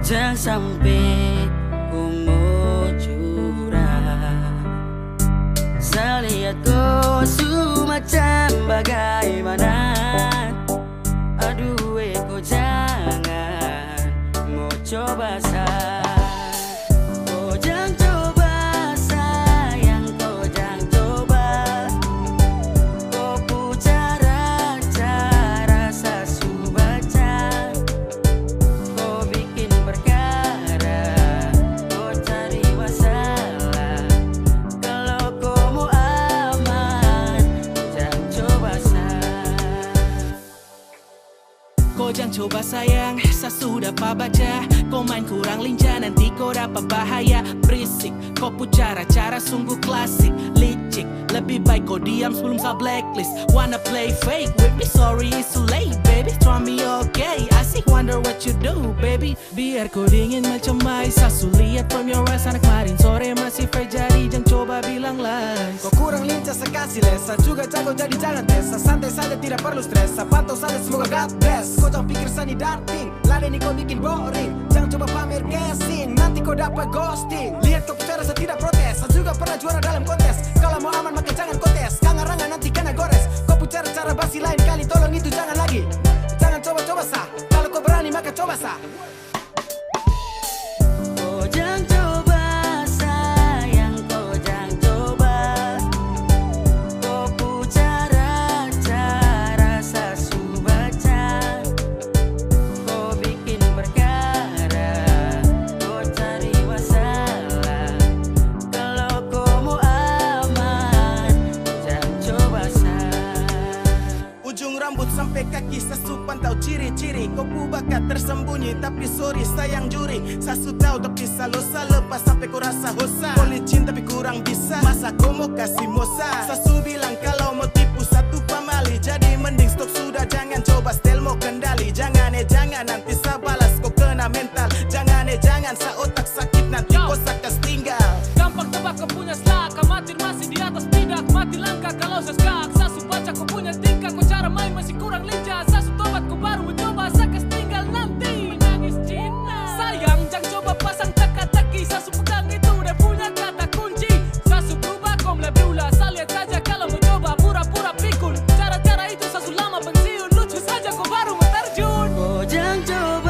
Jangan sampai ku mau curang. Saya lihat kau macam bagaimana. Aduh kau jangan mau coba kau jangan coba sayang, kau jangan coba. Kau pu cara saya baca. Kau bikin perkara, kau cari masalah. Kalau kau mau aman, jangan coba Kau jangan coba sayang, saya sudah baca. Kau main kurang lincah, nanti kau dapat bahaya. Berisik, kau pu cara sungguh klasik. Licik, lebih baik kau diam sebelum saya blacklist. Wanna play fake with me, sorry it's too late baby. Try me okay, I see wonder what you do baby. Biar kau dingin macam mais, saya lihat from your eyes. Anak kemarin sore masih fair, jadi jangan coba bilang lies. Kau kurang lincah sekasih les, saya juga jago jadi jangan tes. Saya santai saja tidak perlu stres, saya pantau saja semoga God bless. Kau jangan pikir sani darting, ladeni kau bikin boring. Jangan coba pamer casing, nanti kau dapat ghosting. Lihat kau bicara saya tidak protes, saya juga pernah juara dalam kontes. Kalau mau aman maka jangan kontes, kangarangan nanti kena gores. Kau bicara cara basi lain kali, tolong itu jangan lagi. Jangan coba-coba sah, kalau kau berani maka coba sah. Kau jangan coba sayang, kau jangan coba. Kau pu cara saya baca. Kau bikin perkara, kau cari masalah. Kalau kau mau aman, jangan coba Ujung rambut sampai kaki sasu pantau ciri-ciri. Kau pu bakat tersembunyi tapi sorry sayang juri. Sasu tahu tapi salosa lepas sampai kau rasa hosa. Kau licin tapi kurang bisa, masa kau mau kasih mosa. Sasu bilang kalau mau tipu satu pamali, jadi mending stop sudah jangan coba style mau kendali. Jangan jangan nanti saya balas kau kena mental. Jangan jangan sa otak sakit nanti kau sakas tinggal. Gampang tebak kau punya selak, amatir masih di atas bidak. Mati langkah kalau saya skak, sasu baca kau punya tingkah. Kau cara main masih kurang lincah, sasu tobat kau baru mencoba. Sakas tinggal nanti menangis Cina. Sayang jangan coba pasang teka-teki, sasu pegang itu udah punya kata kunci. Sasu berubah kau mulai berulah, saya lihat saja kalau mau coba pura-pura pikun. Cara-cara itu sasu lama pensiun, lucu saja kau baru mau terjun. kau jangan coba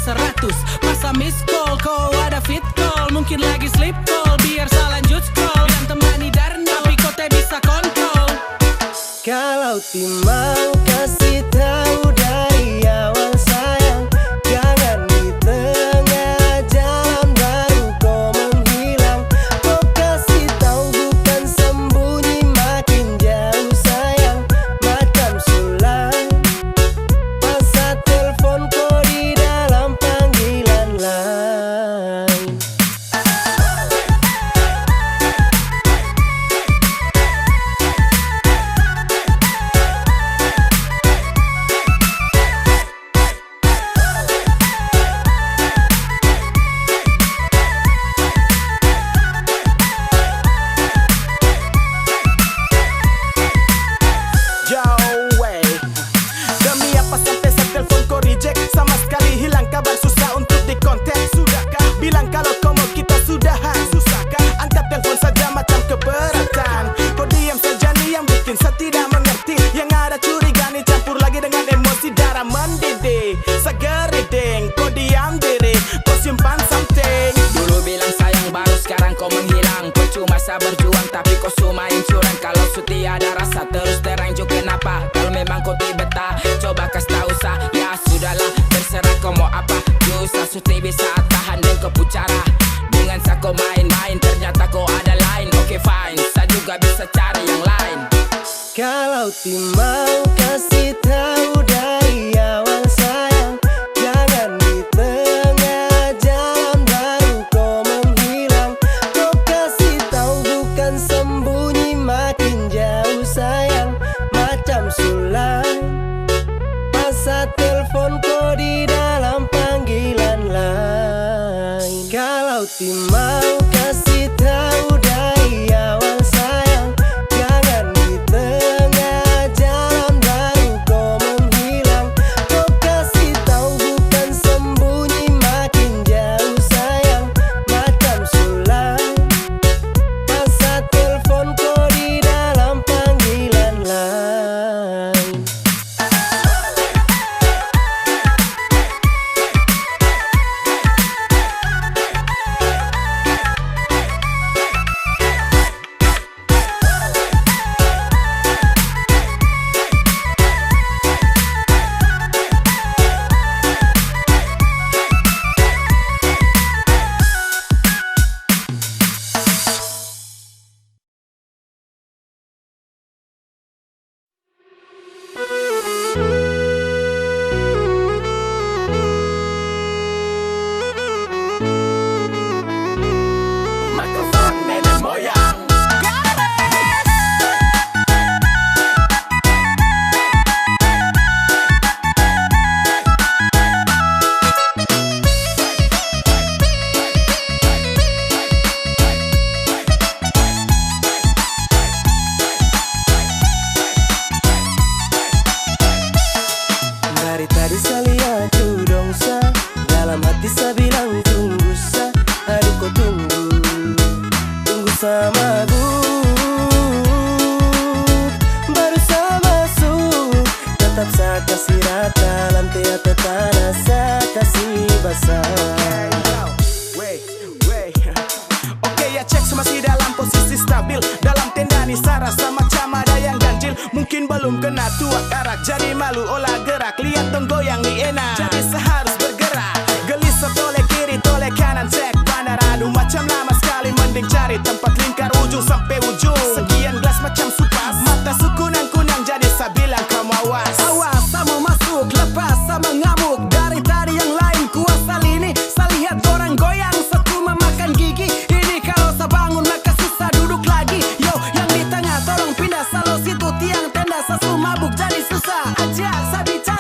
100. Masa miss call, kau ada fit call, mungkin lagi sleep call, biar saya lanjut scroll. Yang temani Darno, tapi kau tak bisa kontrol. Kalau timau kasih tahu dari awal sayang, jangan di tengah jalan baru kau menghilang. Kau kasih tahu bukan sembunyi, makin jauh sayang, macam sulam. Masa telepon kau di dalam panggilan lain. Demi apa sampai saya telepon kau reject, sama sekali hilang kabar, susah untuk dikontak. Sudahkah bilang kalau kau mau kita sudahan? Susahkah angkat telepon saja macam keberatan? Kau diam saja nih yang bikin saya tidak mengerti. Yang ada curiga nih campur lagi dengan emosi, darah mendidih. Saya geriding, kau diam diri, kau simpan something. Dulu bilang sayang, baru sekarang kau menghilang. Kau cuma saya berjuang tapi kau sumain curang. Kalau setia ada rasa terus terang juga kenapa? Kalau memang kau tidak betah, coba kasih tahu sah. Ya sudahlah, terserah kau mau apa. Susah suti bisa tahan dan kau pucara. Dengan saya kau main-main, ternyata kau ada lain. Oke fine, saya juga bisa cari yang lain. Kalau timau kasih tahu dari awal sayang, jangan di tengah jalan baru kau menghilang. Kau kasih tahu bukan sembunyi, makin jauh sayang, macam sulam. Masa telepon kau di dalam panggilan lain. Kalau timau kasih tahu dari awal sayang, jangan di tengah jalan baru kau menghilang. Kau kasih tahu bukan sembunyi, makin jauh sayang, macam sulam. Masa telepon kau di dalam panggilan lain. Mikrofon nenek moyang. Dari tadi saya lihat tu dongsa, dalam hati saya bilang tunggu sa. Aduh kau tunggu, tunggu sama bu. Baru saya masuk, tetap saya kasih rata. Lantai atau tanah saya kasih basah. Oke ya cek semua masih dalam posisi stabil. Dalam tenda nih saya rasa macam ada yang ganjil. Mungkin belum kena tuak arak, jadi malu olah gerak. Lihat dong goyang nih enak, jadi seharus bergerak. Gelisah toleh kiri toleh kanan, cek bandar. Aduh macam lama sekali, mending cari tempat lingkar ujung sampai ujung. Sekian gelas macam supas, mata sukunang-kunang, jadi saya bilang kamu awas. Awas, saya mau masuk, lepas sama ngamuk. Dari tadi yang lain kuasa lini, saya lihat orang goyang, satu memakan gigi. Ini kalau saya bangun maka susah duduk lagi. Yo, yang di tengah tolong pindah, salo situ tiang tenda. Saya mabuk jadi susah aja, saya bicara.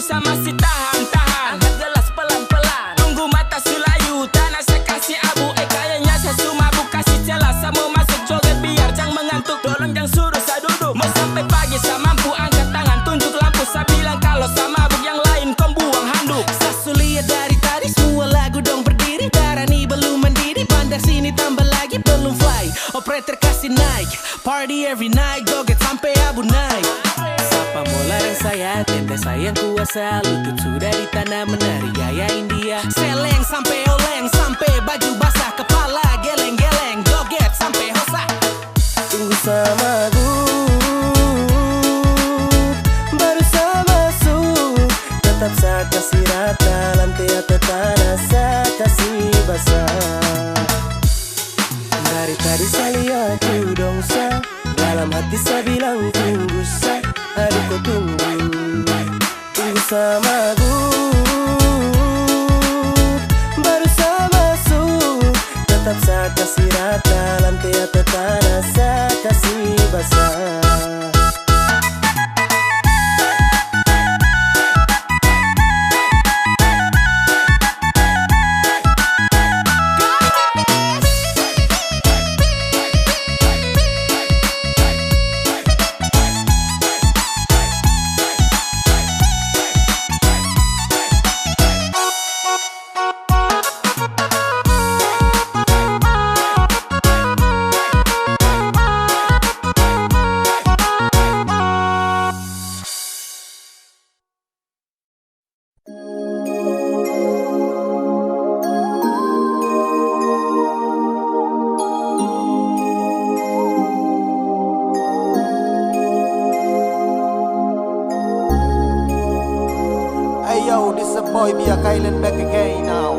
bisa masih tahan-tahan. Angkat gelas pelan-pelan, tunggu mata sulayu, tanah saya kasih abu. Kayaknya saya mabuk, kasih celah, saya mau masuk joget biar jangan mengantuk. Tolong jangan suruh saya duduk, mau sampai pagi saya mampu. Angkat tangan, tunjuk lampu, saya bilang kalau saya mabuk, yang lain kau buang handuk. Sasu lihat dari tadi semua lagu dong berdiri. Darani belum mendidih, bandar sini tambah lagi belum fly. Operator kasih naik, party every night, joget sampai abu naik. Sapa mola dan saya, tenda sayang kuasa. Lutut sudah di tanah menari gaya India. Seleng sampai oleng, sampai baju basah. Kepala geleng-geleng, joget sampai hosa. Tunggu sama baru saya masuk. Tetap saya kasih rata, lantai atau tanah saya kasih basah. Dari tadi saya lihat dong sa, dalam hati saya bilang tunggu sa. Aduh kau tunggu, tunggu sama baru saya masuk. Tetap saya kasih rata, lantai atau tanah saya kasih basah. Yo, this a boy be a Kylan back again now.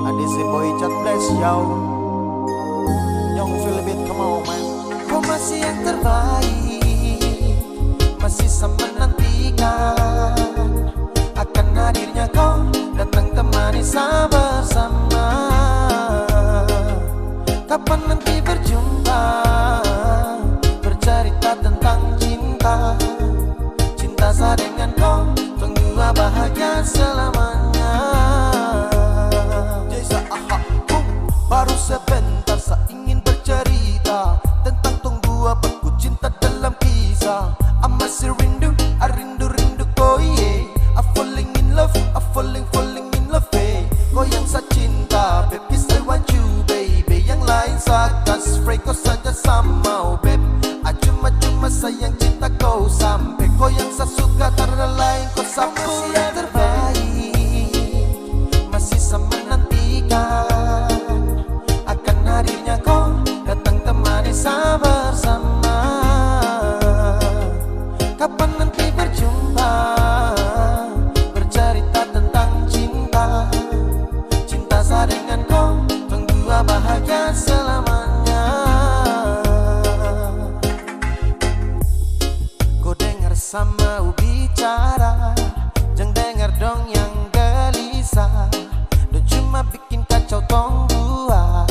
And this a boy just bless yo. Young Philip, come on man. Kau masih yang terbaik, masih sama menantikan akan hadirnya kau datang temani saya bersama. Kapan nanti berjumpa, bercerita tentang cinta. Cinta saya dengan kau, tunggu bahagia selamanya. Jasa aha, baru sebentar saya ingin bercerita tentang tunggu aku cinta dalam kisah. I masih rindu, I rindu kau yeah. I falling in love, I falling in love eh. Kau yang saya cinta, baby I want you baby. Yang lain saya kasih free, kau saja sama oh babe. Cuma sayang cinta kau sampai. Kau yang saya suka karena lain kau sampai. Yang terbaik, masih sama menantikan akan hadirnya kau datang temani saya bersama. Kapan nanti berjumpa, bercerita tentang cinta. Cinta saya dengan kau, tunggu bahagia selamanya. Kau dengar sama bicara, jangan dengar dong yang gelisah. Dan cuma bikin kacau tong dua.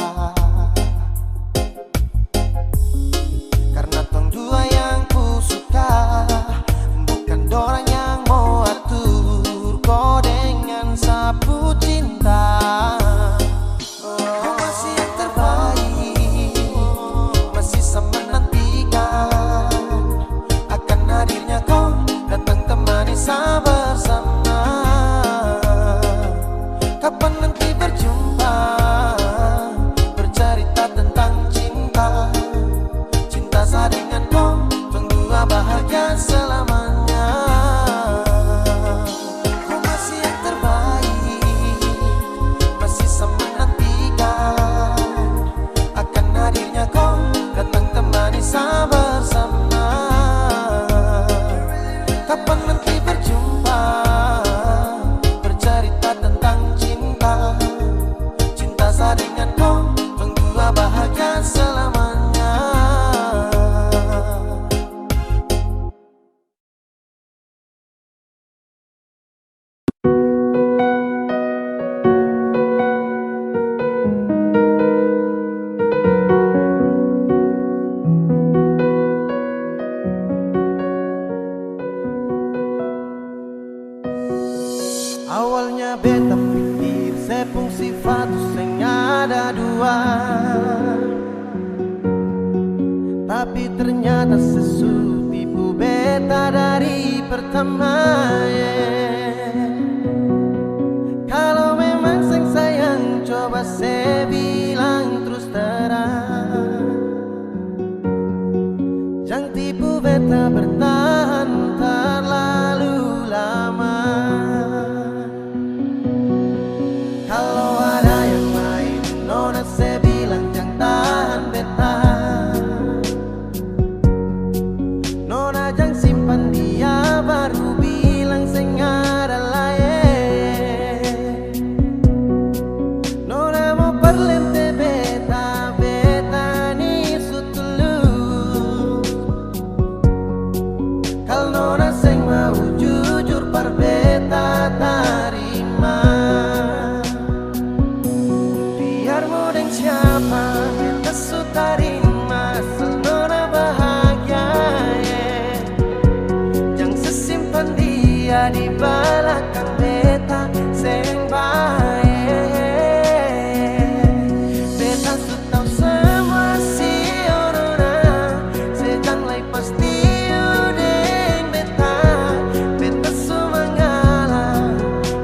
Karena tong dua yang ku suka, bukan dorang yang mau atur. Kau dengan sapu cinta. Kau masih yang terbaik, masih sama menantikan akan hadirnya kau datang temani saya bersama. Kapan nanti berjumpa, bercerita tentang cinta. Cinta saya dengan kau, tunggu bahagia selamanya. Kau masih yang terbaik, masih sama menantikan akan hadirnya kau datang temani saya bersama. Kapan nanti berjumpa, bercerita tentang cinta. Cinta saya dengan kau, tunggu bahagia selamanya. Awalnya beta pikir sepung sifat sing ada dua, tapi ternyata sesu tipu beta dari pertama. Kalau memang sing sayang coba saya bilang terus terang, jangan tipu beta bertahan terlalu lama. Kalau ada yang lain nona saya bilang jangan tahan beta, nona jangan simpan dia baru bilang saya ada lain. Nona mau perlente beta, beta ni sutulus. Kalau nona seng mau jujur par beta tarima, biar mau dan siapa beta su tarima asal nona bahagia. Jangan sesimpan dia di belakang beta seng baik. Beta su tahu semua si nona, sejang lai pasti udeng beta. Beta su mengalah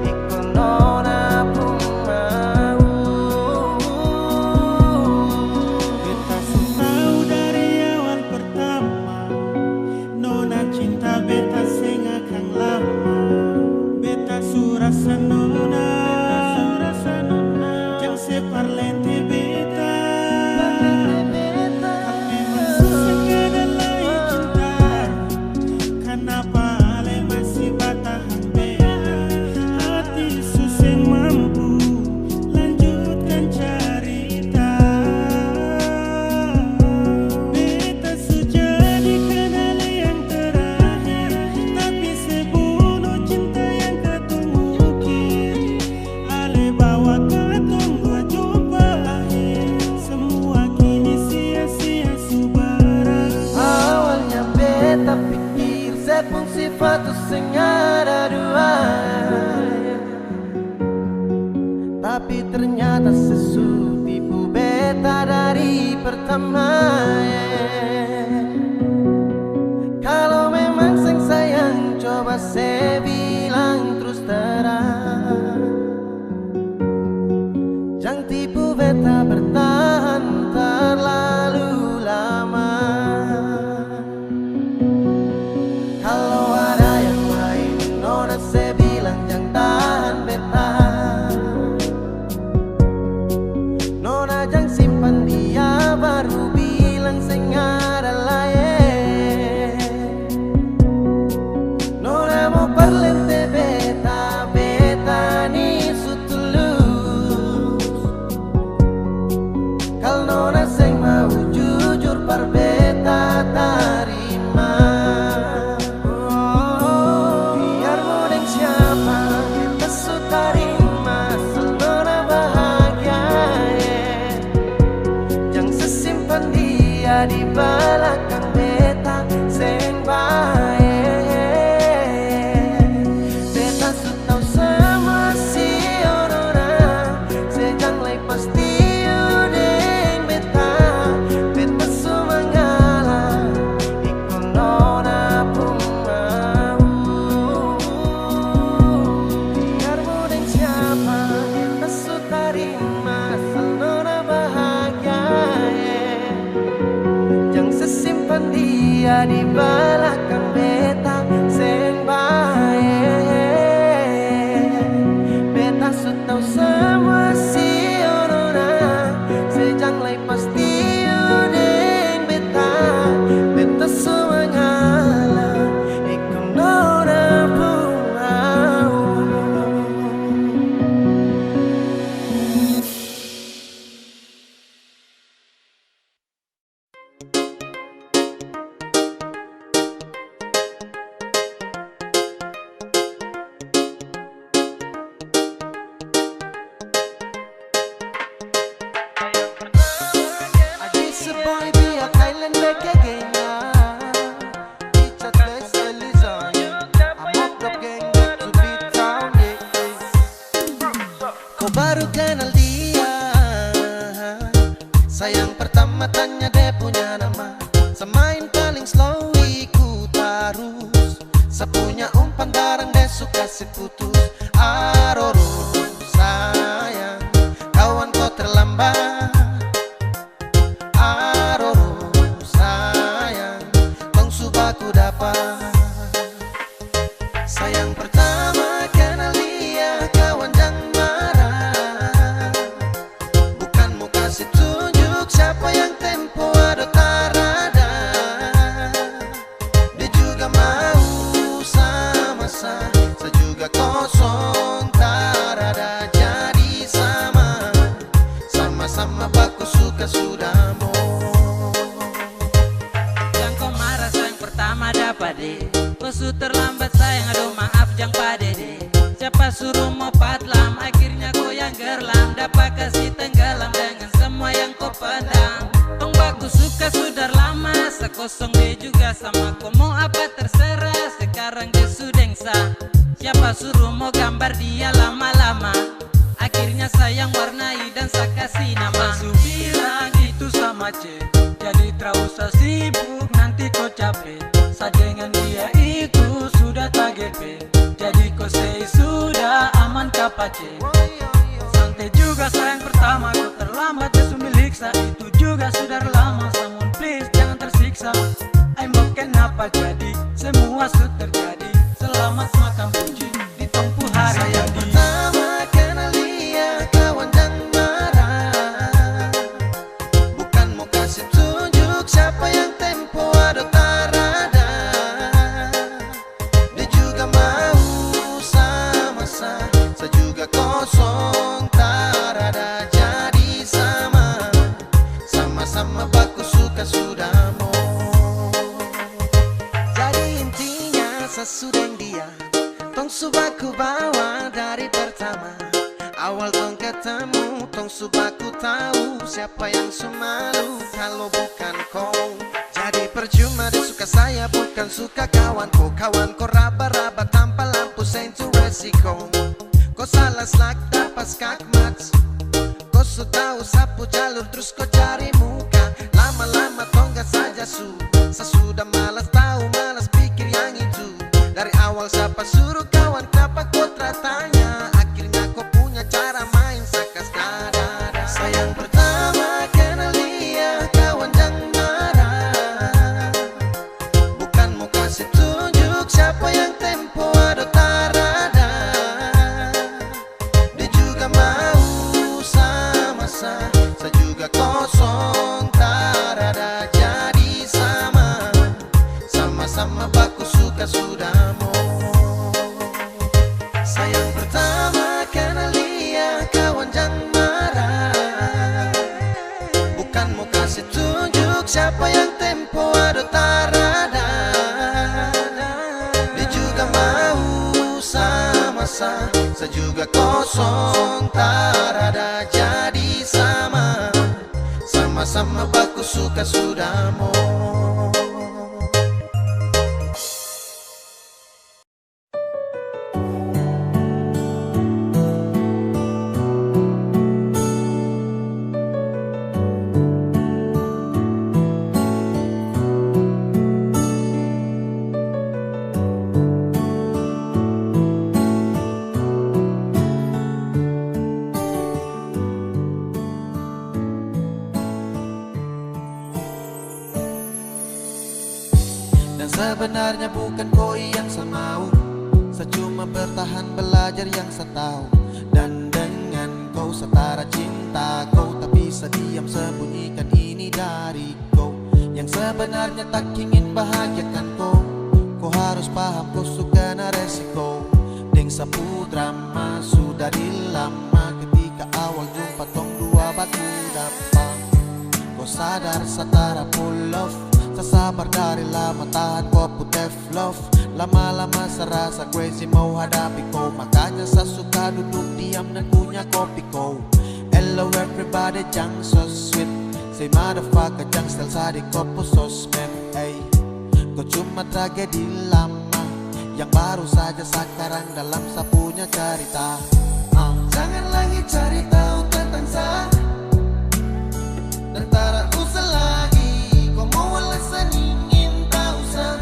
ikut nona pun mau. Beta tahu dari awal pertama, nona cinta beta sing akan lama. Beta su rasa nona, jangan separ lente beta. Memang susah ada lain cinta, kenapa ale masih bertahan beta? Hati susah mampu lanjutkan cerita. Beta sudah dikenal yang terakhir, tapi sebunuh cinta yang ketumukir. Ale bawa ketunggu jumpa akhir, semua kini sia-sia subaran. Awalnya beta pikir sepung sifat sing ada dua, tapi ternyata sesu tipu beta dari pertama. Kalau memang sing sayang coba saya bilang terus terang, jangan tipu beta bertahan terlalu lama. Kalau ada yang lain nona saya bilang jangan tahan beta, nona jangan simpan dia baru bilang saya ada lain. Nona mau perle Sapunya umpan barang desu kasih putus. Aroro sayang, kawan kau terlambat. Aroro sayang, tong subaku dapat. Sayang pertama kenal dia, kawan jangan marah. Bukan mau kasih tunjuk siapa yang tempo ada tarada. Dia juga mau sama-sama, saya juga kosong tarada. Jadi sama-sama baku suka sudah mau. Yang kau marah sayang pertama dapat deh. Kau su terlambat sayang, aduh maaf jang padede. Siapa suruh mau patlam, akhirnya kau yang gerlam. Dapat kasih tenggelam dengan semua yang kau pedang. Tong baku suka sudah lama, sekosong dia juga sama. Kau mau apa terserah, sekarang dia sudengsa. Siapa suruh mau gambar dia lama-lama, akhirnya sayang warnai dan saya kasih nama. Su bilang itu sama C, jadi terlalu sibuk nanti kau capek. Sa dengan dia itu sudah tak GP, jadi kau say sudah aman kapace. Santai juga sayang pertama kau terlambat jesu milik sa. Itu juga sudah lama, someone please jangan tersiksa. Ay mau kenapa jadi semua su terjadi. Selamat makan puji di tempuh hari Sayang jadi. pertama kenal dia, kawan jangan marah. Bukan mau kasih tunjuk siapa yang tempo ada tarada. Dia juga mau sama-sama, saya juga kosong tarada. Jadi sama-sama baku suka sudah mau. Jadi intinya sesudeng dia, tong subaku bawa dari pertama. Awal tong ketemu, tong subaku tahu siapa yang semalu kalau bukan kau. Jadi percuma dia suka saya, bukan suka kawanku. Kawanku raba-raba tanpa lampu sentu resiko. Kau salah slack dapat skakmat. Kau sudah sapu jalur terus kau cari muka. Lama-lama tonggak saja sesudah malas tahu, malas pikir yang itu. Dari awal siapa suruh kawan, kenapa kau tanya? Akhirnya kau punya cara main sakas dada. Sayang pertama kenal dia, kawan jangan marah. Bukan mau kasih tunjuk siapa yang tempo ada tarada. Dia juga mau sama-sama, saya juga kosong tarada. Jadi sama-sama baku suka sudah mau. Sayang pertama kenal dia, kawan jangan marah. Bukan mau kasih tunjuk siapa yang tempo ada tarada. Dia juga mau sama-sama, saya juga kosong tarada. Jadi sama-sama baku suka sudah mau. Dan sebenarnya bukan kau yang saya mau, saya cuma bertahan belajar yang saya tahu. Dan dengan kau setara cinta kau, tak bisa diam sembunyikan ini dari kau. Yang sebenarnya tak ingin bahagiakan kau. Kau harus paham kau suka na resiko. Deng sapu drama sudah di lama. Ketika awal jumpa tong dua batu dapat. Kau sadar setara full love. Sasabar dari lama tahan kau putih love. Lama-lama serasa crazy mau hadapi kau. Makanya saya suka duduk diam dan punya kopi kau. Hello everybody jang so sweet. Say motherfucker jang style sa di kopo sosmed. Hey, kau cuma tragedi lama yang baru saja sekarang dalam sapunya cerita. Jangan lagi cari tahu tentang saya dan tak usah lagi kau mau alasan ingin tahu saya.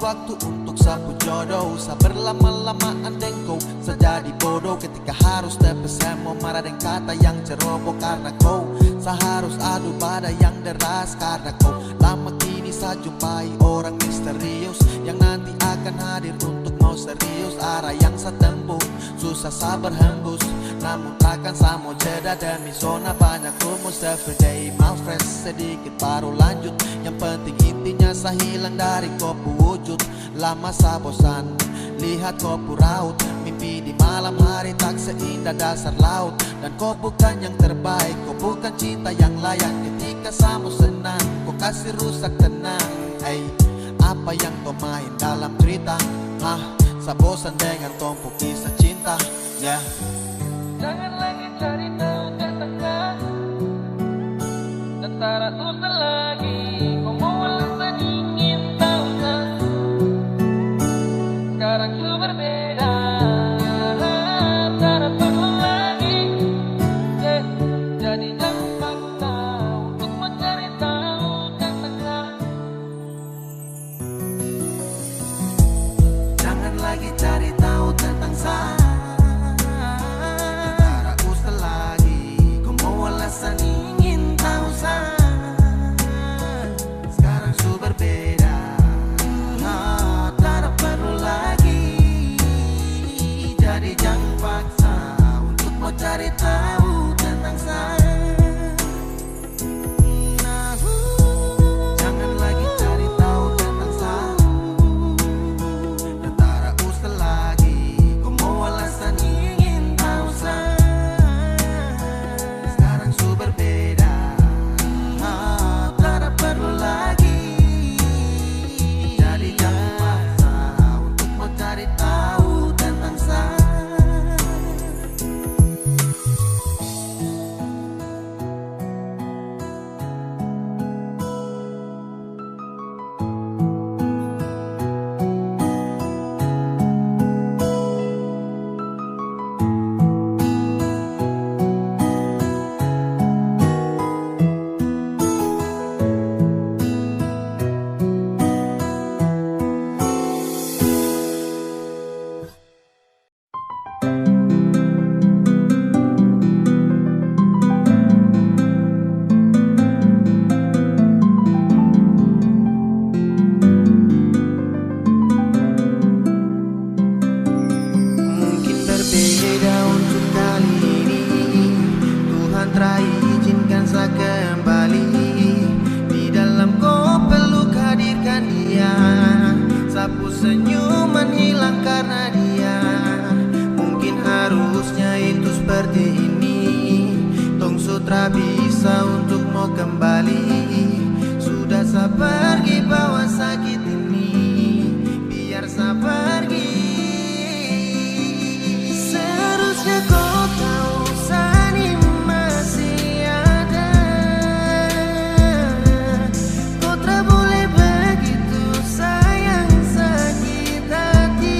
waktu untuk sapu jodoh. Sabar lama-lamaan dengkau sejadi bodoh ketika harus terpesem mau marah dan kata yang ceroboh. Karena kau seharus adu badai yang deras. Karena kau lama kini saya jumpai orang misterius yang nanti akan hadir untuk mau serius. Arah yang saya tempuh susah sabar hembus, namun takkan sama jeda demi zona banyak rumus. Everyday my friends sedikit baru lanjut. Yang penting intinya saya hilang dari kopu wujud. Lama saya bosan lihat kopu raut. Mimpi di malam hari tak seindah dasar laut. Dan kau bukan yang terbaik, kau bukan cinta yang layak. Ketika sama senang, kau kasih rusak tenang. Hey, apa yang kau main dalam cerita? Saya bosan dengan tumpuk kisah cinta. Yeah. Jangan lagi cari tahu tentang tentara usah lagi. Kau mau alasan ingin tahu kan? Sekarang ku berbeda. Tak perlu lagi. Jadi jangan paksa untuk mencari tahu tentang. Jangan lagi cari tahu tentang saya. Tentara usah lagi. Kau mau alasan ingin tahu saya. Sekarang su berbeda. Tak perlu lagi. Jadi jangan paksa untuk mau cari tahu tentang saya. Jangan lagi cari tahu tentang saya. Tentara usah lagi. Kau mau alasan ingin tahu saya. Sekarang su berbeda. Tak perlu lagi. Jadi jangan paksa untuk mau cari tahu tentang saya. Mungkin berbeda untuk kali ini. Tuhan telah izinkan saya kembali. Di dalam kau peluk hadirkan dia. Sapu senyuman hilang karena dia. Mungkin harusnya itu seperti ini. Tong sutra bisa untuk mau kembali. Sudah saya pergi bawa sakit ini. Biar saya pergi. Seharusnya kau tahu Sani masih ada. Kau tak boleh begitu sayang sakit hati.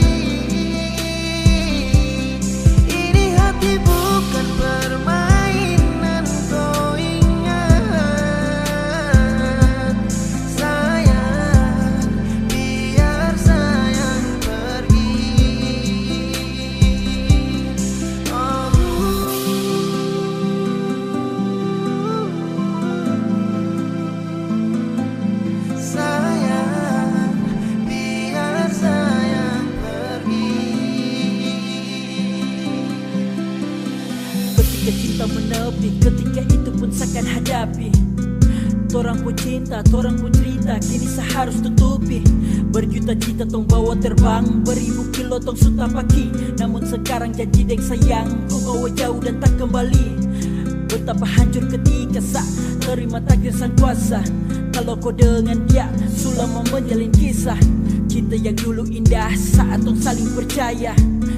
Ini hati bukan permainan kau ingat. Sayang, biar sayang pergi. Sayang, biar sayang pergi. Ketika cinta menepi, ketika itu pun seakan hadapi. Torang pun cinta, torang pun cerita, kini seharus tutupi. Berjuta cita tong bawa terbang, beribu kilo tong suta paki. Namun sekarang janji deng sayang, kau bawa jauh dan tak kembali. Betapa hancur ketika sa terima takdir sang kuasa. Kalau kau dengan dia, selama menjalin kisah. Cinta yang dulu indah saat tong saling percaya.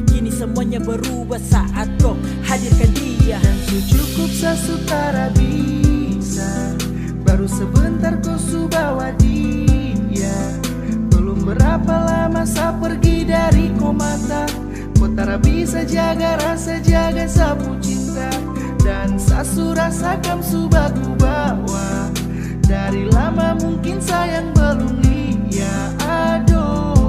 Kini semuanya berubah saat kau hadirkan dia. Dan cukup sesutara bisa. Baru sebentar kau su bawa dia. Belum berapa lama saya pergi dari kau mata. Kau tak bisa jaga rasa, jaga sapu cinta. Dan sasu rasakan su baku bawa. Dari lama mungkin sayang belum lihat. Aduh,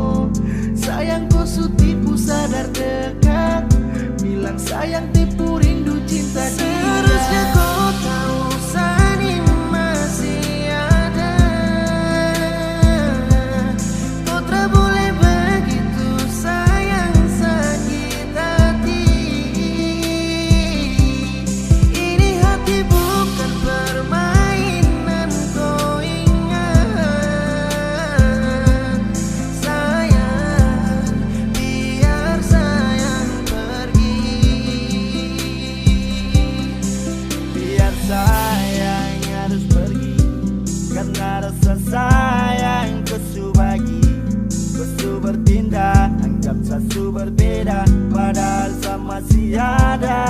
Besu bertindak, anggap sasu berbeda, padahal sama si ada.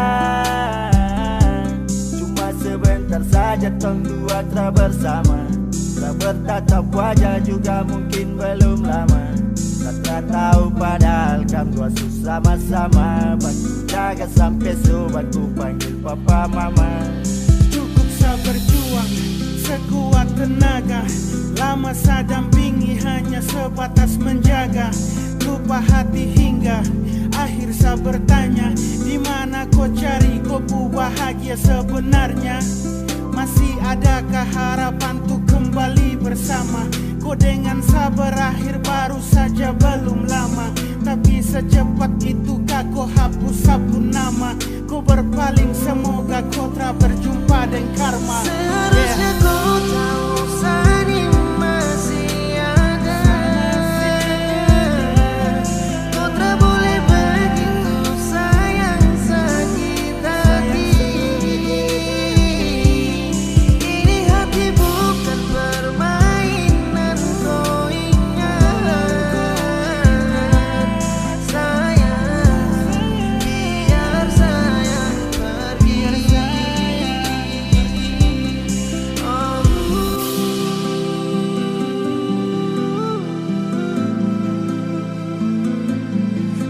Cuma sebentar saja tong dua telah bersama, tak bertatap wajah juga mungkin belum lama. Tak tahu padahal kami dua sama-sama, bantu jaga sampai sobat ku panggil papa mama. Cukup sabar juang sekuat tenaga, lama saya dampingi hanya sebatas menjaga. Lupa hati hingga akhir saya bertanya, di mana kau cari kopu bahagia sebenarnya? Masih adakah harapan untuk kembali bersama? Kau dengan sabar akhir baru saja belum lama, tapi secepat itukah kau hapus sabun nama? Kau berpaling semoga kau tak berjumpa dengan karma. Seharusnya kau tahu Sani masih ada. Kau tak boleh begitu sayang sakit hati. Ini hati bukan permainan, kau ingat. Sayang, biar sayang pergi.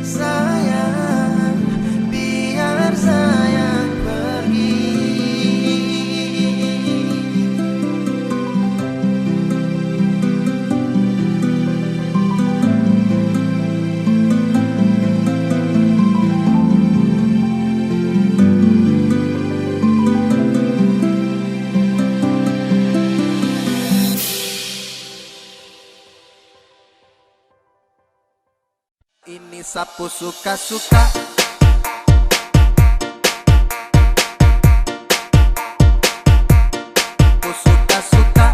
Sayang, biar sayang pergi. Ini sapu suka-suka. Sapu suka-suka.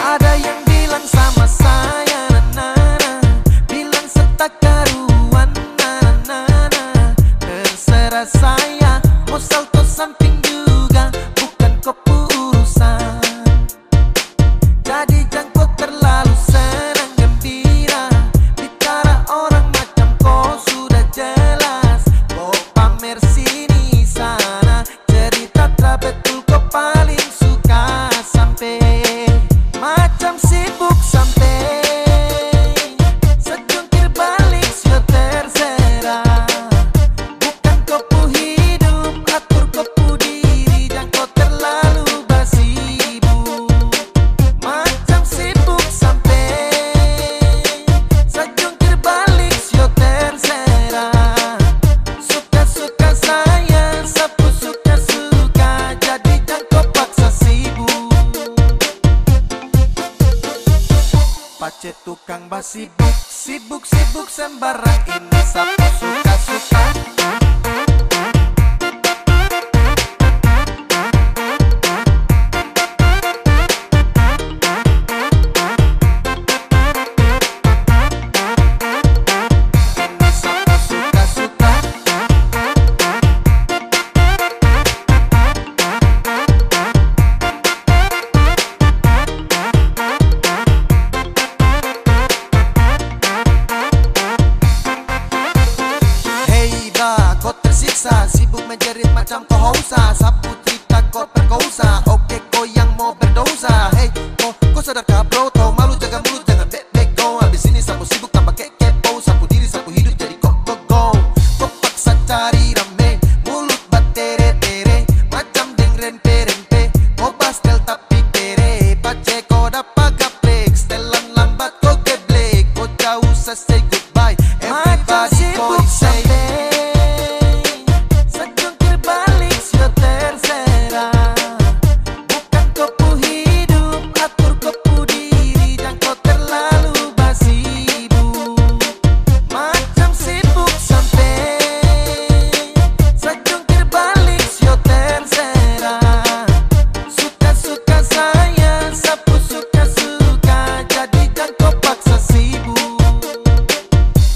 Ada yang bilang sama saya, na-na-na, bilang setak karuan, na-na-na. Terserah saya, mau salto samping juga, bukan kopu urusan. Jadi jangan kau terlalu senang gembira, bicara orang macam kau sudah jelas. Kau pamer sini sana, cerita tak betul kau paling suka. Sampai macam sibuk sampai sejungkir balik sio terserah. Bukan kopu hidup, atur kopu diri, jangan kau terlalu bersibuk. Macam sibuk sampai sejungkir balik sio terserah. Suka-suka saya, sapu suka-suka, jadi jangan kau paksa sibuk. Pace tukang basibuk, sibuk-sibuk sembarang, ini sapu suka-suka. Ini sapu suka-suka. Hei ba, kau tersiksa, sibuk menjerit macam kau hausa. Sapu cerita kau perkosa, oke kau yang mau berdosa. Hei, kau sadarkah bro, tahu malu jaga mulut, jangan bek-bek kau. Habis ini sapu sibuk tambah kepo, sapu diri sapu hidup jadi go. Kau paksa cari rame, mulut batere-tere, macam deng rempe-rempe. Kau pastel tapi kere, pace kau dapat gaplek. Setelan lambat kau geblek, kau jauh say goodbye. Everybody kau say sejungkir balik sio terserah. Bukan kopu hidup, atur kopu diri, jangan kau terlalu bersibuk. Macam sibuk sampai sejungkir balik sio terserah. Suka-suka saya, sapu suka-suka, jadi jangan kau paksa sibuk.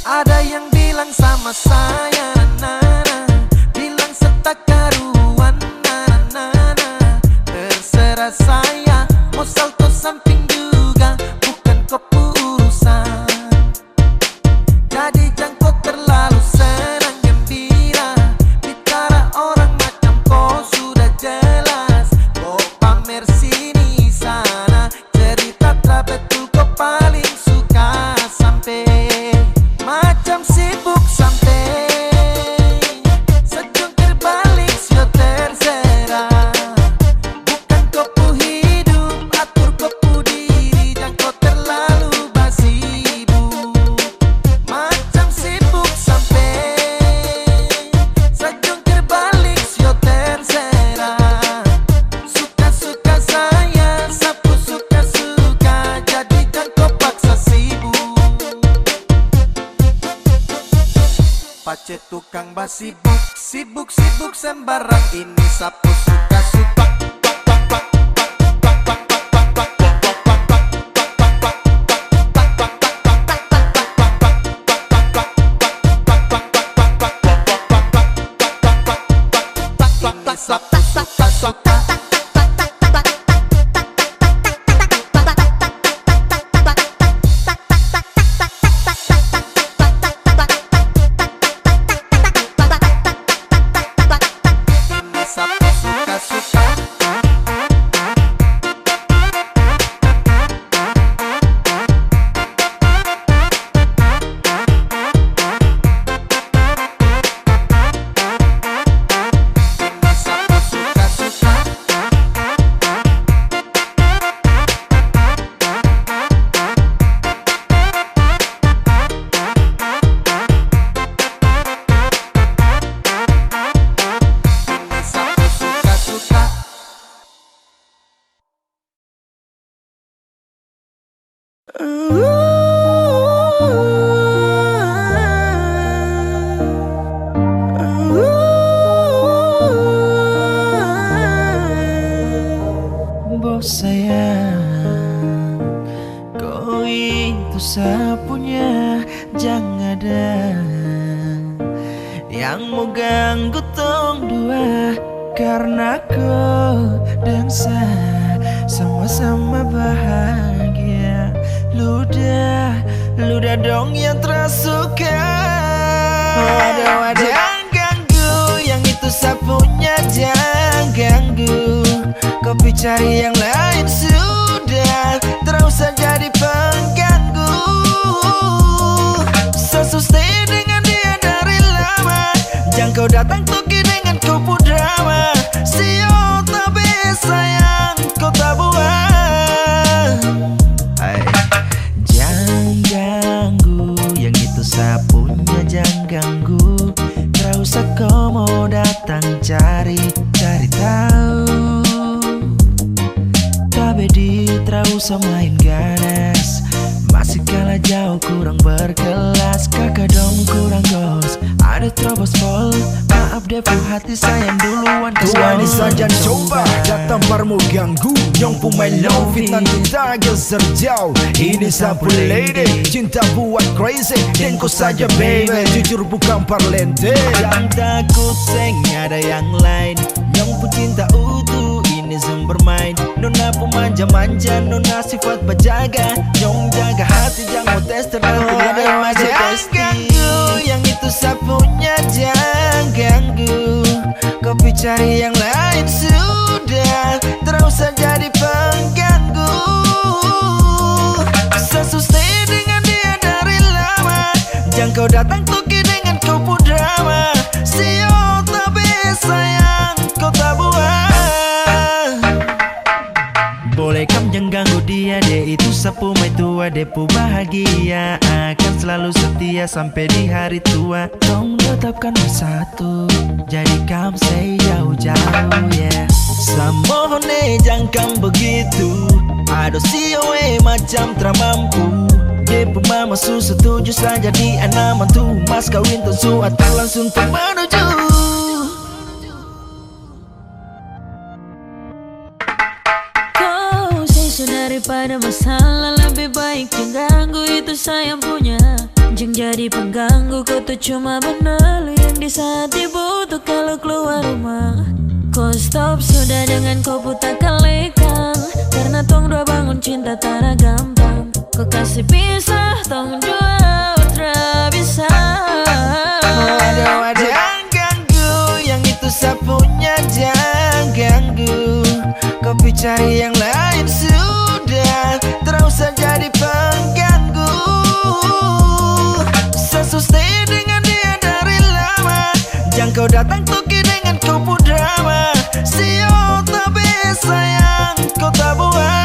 Ada yang bilang sama saya, na-na, bilang setak karuan, na-na-na. Terserah saya, mau salto samping juga bukan keputusan. Jadi jangan kau terlalu senang gembira, bicara orang macam kau sudah jelas. Kau pamer sini sana, cerita tak betul kau paling suka. Sampai macam sibuk sampai sejungkir balik sio terserah. Bukan kau pu hidup, atur kau pu diri, dan kau terlalu basibuk. Macam sibuk sampai sejungkir balik sio terserah. Suka-suka saya, sapu suka-suka, jadi jangan kau paksa sibuk. Pace tukang basibuk, sibuk-sibuk sembarang, ini sapu suka-suka. Ini sapu suka-suka. Ini sapu suka-suka. Ini sapu suka-suka. Ini sapu suka-suka. Bos sayang, kau itu sapunya, jangan ada yang mau ganggu tong dua. Karena kau dan saya sama-sama bahagia. Ludah dong yang tersuka. Wadah, jangan ganggu, yang itu sapunya jangan ganggu. Kopi cari yang lain sudah, terus saja jadi pengganggu. Susah dengan dia dari lama, jangan kau datang tuki dengan kupu drama. Sio tapi sayang kau tak buat. Jangan ganggu, yang itu sapunya jangan ganggu. Terus kau mau datang cari tahu. Tapi terus main ganas, masih kalah jauh kurang berkelas. Kakak dong kurang gos, ada terobos pol. Maaf depo hati sayang duluan. Tuan saja coba datang parmu ganggu, yang pemain low fitnah kita geser jauh. Ini sapu lady, cinta buat crazy, dan kau saja baby, jujur bukan parlente. Jangan takut seng ada yang lain, yang pun cinta utuh ini sem bermain. Nona pemanja-manja, nona sifat berjaga, nyong jaga hati jangan mau tes terlalu lama. Jangan ganggu, yang itu sapunya jangan ganggu. Kopi cari yang lain sudah, terus saja jadi pengganggu. Susah dengan dia dari lama, jangan kau datang tuki dengan kupu drama. Sio tapi sayang kau tak buat. Boleh kam jangan ganggu dia, dia itu sapu mai tua, depu bahagia akan selalu setia sampai di hari tua. Tong tetapkan bersatu, jadi kam say jauh-jauh yeah. Samohone jangan kam begitu, aduh sioe macam teramampu. Depu mama su setuju saja di anak mantu, mas kawin tentu atau langsung menuju. Daripada masalah lebih baik jangan ganggu, itu sayang punya. Jangan jadi pengganggu, kau tuh cuma benar yang di saat dibutuh kalau keluar rumah. Kau stop sudah dengan kau putar kalikan, karena tong udah tanah gampang. Kau kasih pisah tanggung jawab tak bisa. Waduh, jangan ganggu, yang itu sapunya jangan ganggu. Kopi cari yang lain sudah, terus usah jadi pengganggu. Saya stay dengan dia dari lama, jangan kau datang toki dengan kupu drama. Sio tapi sayang kau tak buat.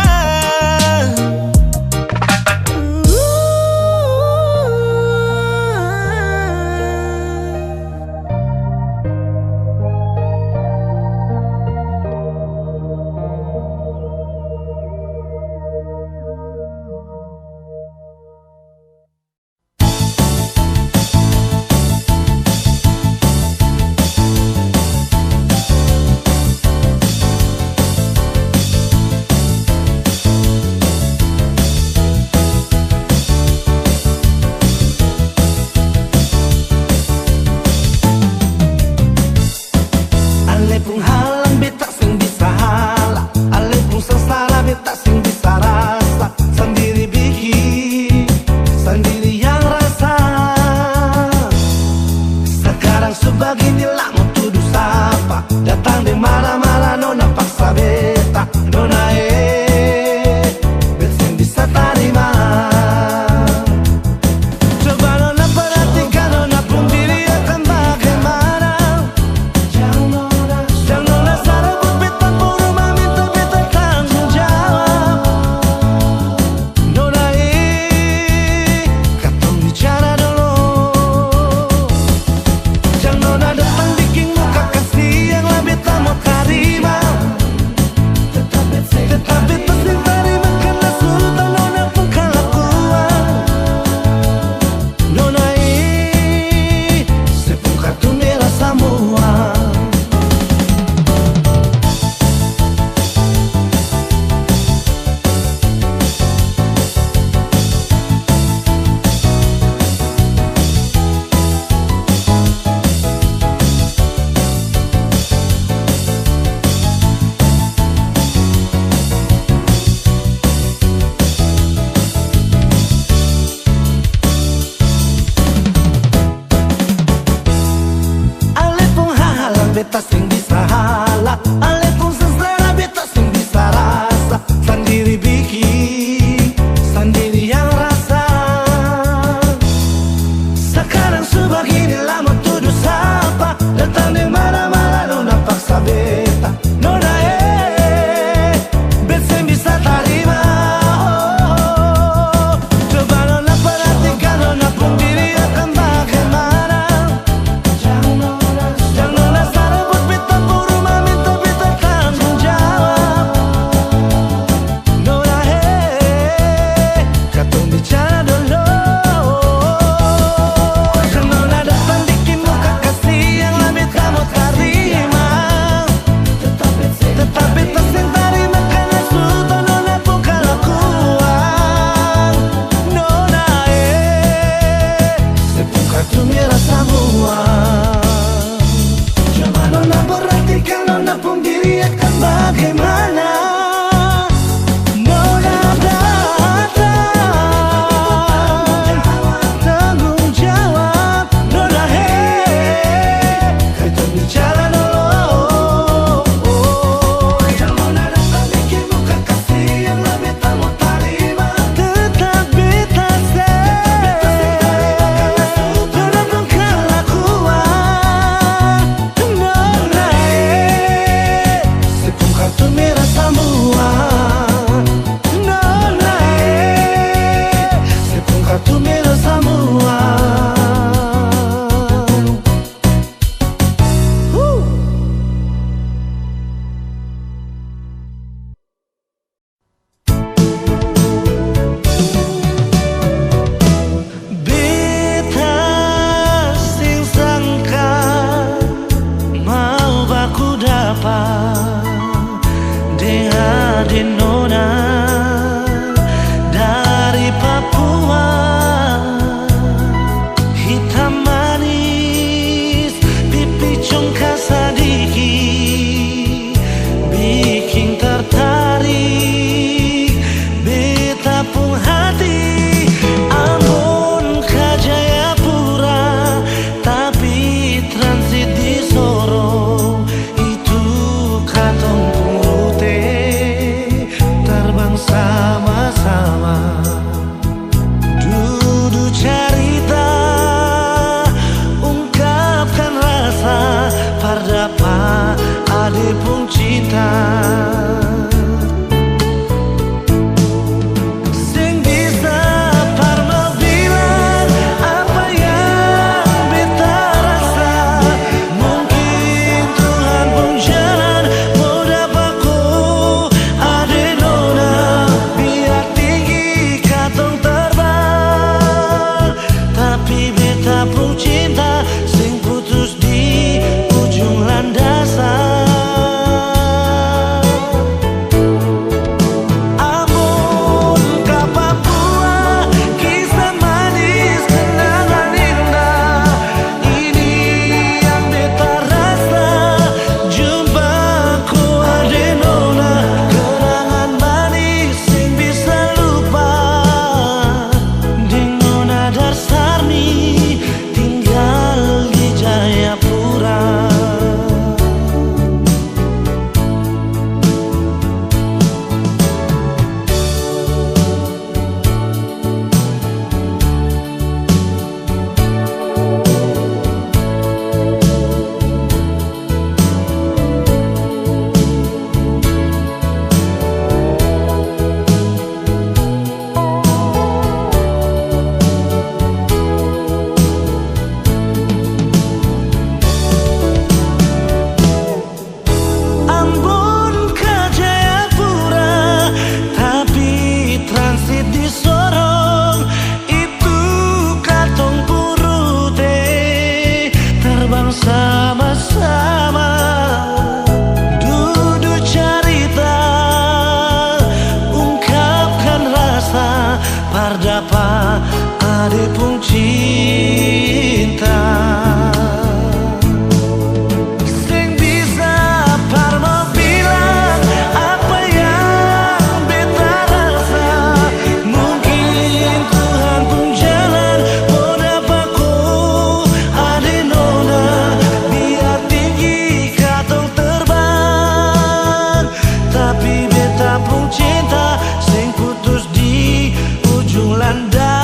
ade pun cinta sing bisa parmo bilang apa yang beta rasa. Mungkin Tuhan pun jalan mau dapat ku ade nona, biar tinggi katong terbang. Tapi beta pun cinta sing putus di ujung landas.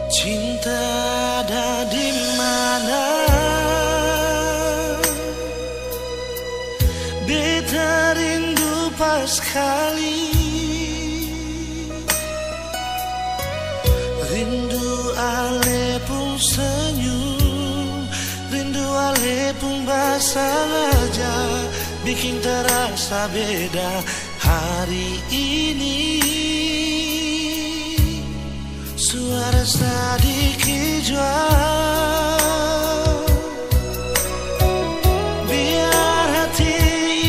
Cinta ada di mana? Beta rindu pas kali, rindu ale pun senyum, rindu ale pun bersengaja, bikin terasa beda hari ini. Suara sedikit jual, biar hati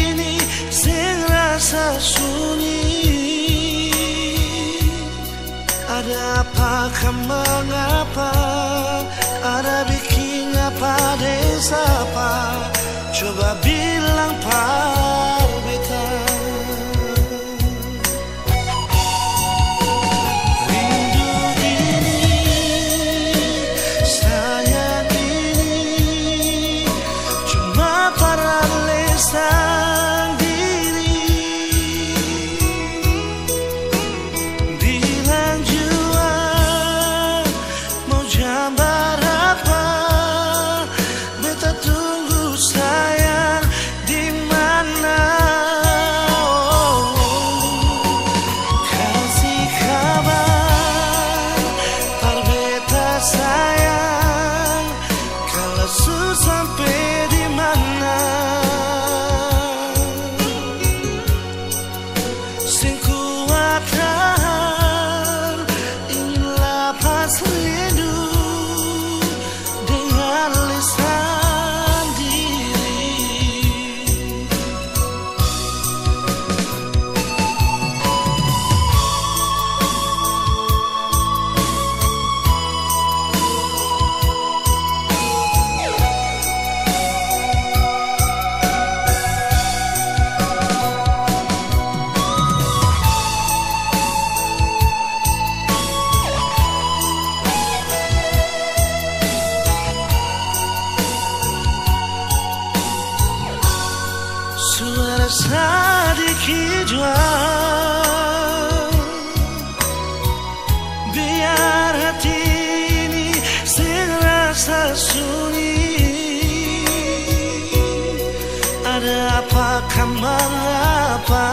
ini sing rasa sunyi. Ada apakah mengapa, ada bikin apa desa apa, coba bilang par beta. Sayang hijau. Biar hati ini serasa sunyi. Ada apakah mengapa,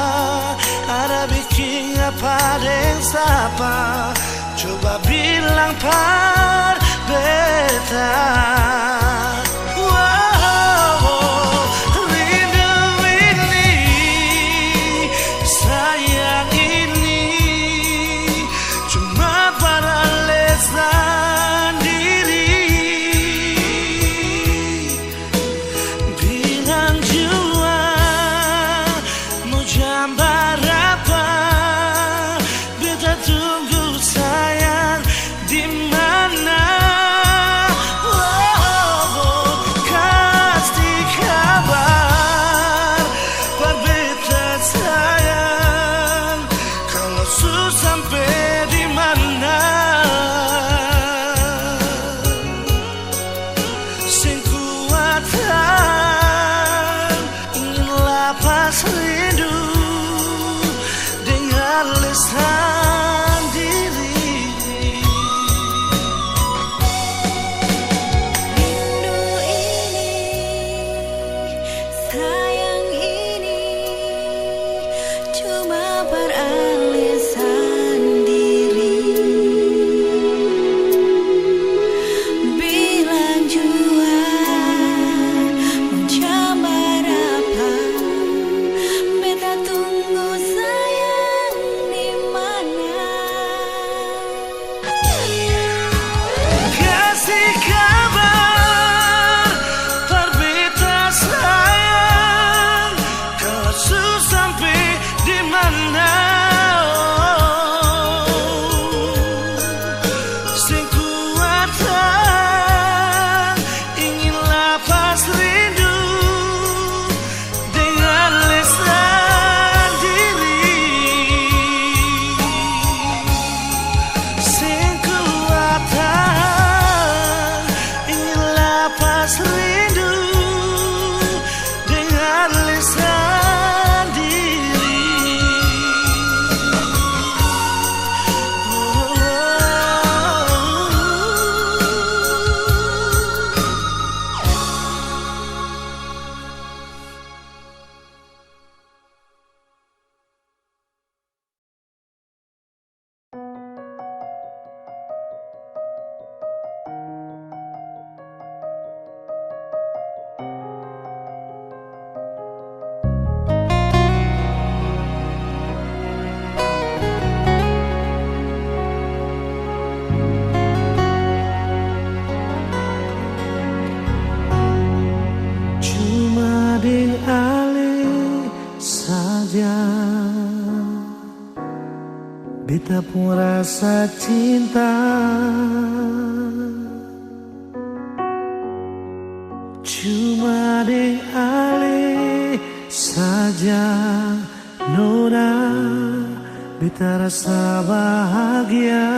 ada bikin apa dan siapa. Coba bilang par beta. Wow, rindu ini, sayang ini, cuma pada lesan diri. Bilang jua mau jambar apa, beta tunggu sayang di mana. Kasih kabar par beta sayang, kalau su sampai di mana. Sing kuatan ingin lapas rindu dengan lisan diri. Rindu ini, sayang ini, cuma peralisan diri. Bilang jua mau jambar apa, beta tunggu sayang di mana. Kasih kabar par beta sayang, kalau su sampai di mana. Sing kuatan ingin lapas rindu dengan lisan diri. Sing kuatan ingin lapas rindu dengan lisan diri. Cuma di alih saja beta pun rasa cinta. Cuma di alih saja nona, beta rasa bahagia.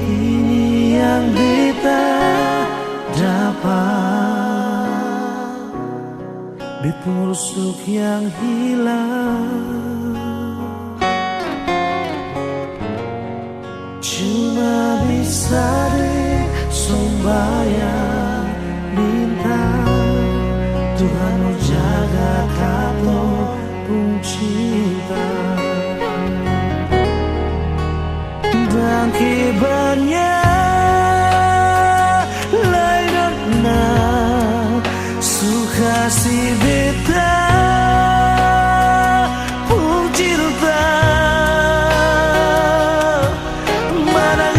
Ini yang beta dapat, beta rusuk yang hilang. Cuma bisa disombayang, minta Tuhan jaga kato pun cinta. Dan kibarnya lain suka si beta pun cinta. Mana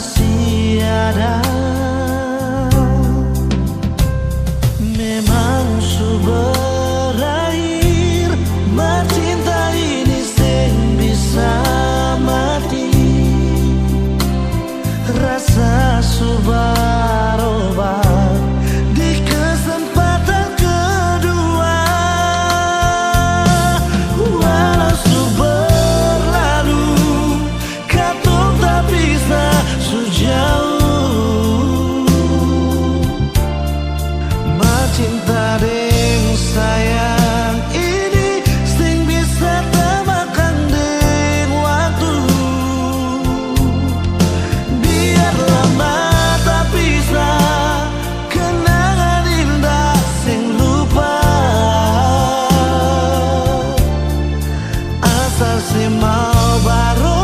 masih ada. Memang berakhir, cinta ini sing bisa mati. Rasa subarobat di kesempatan kedua. Walau berlalu, katong tak bisa sejauh. Cinta deng sayang ini sing bisa temakan deng waktu. Biar lama tak bisa, kenangan indah sing lupa. Asal si mau baru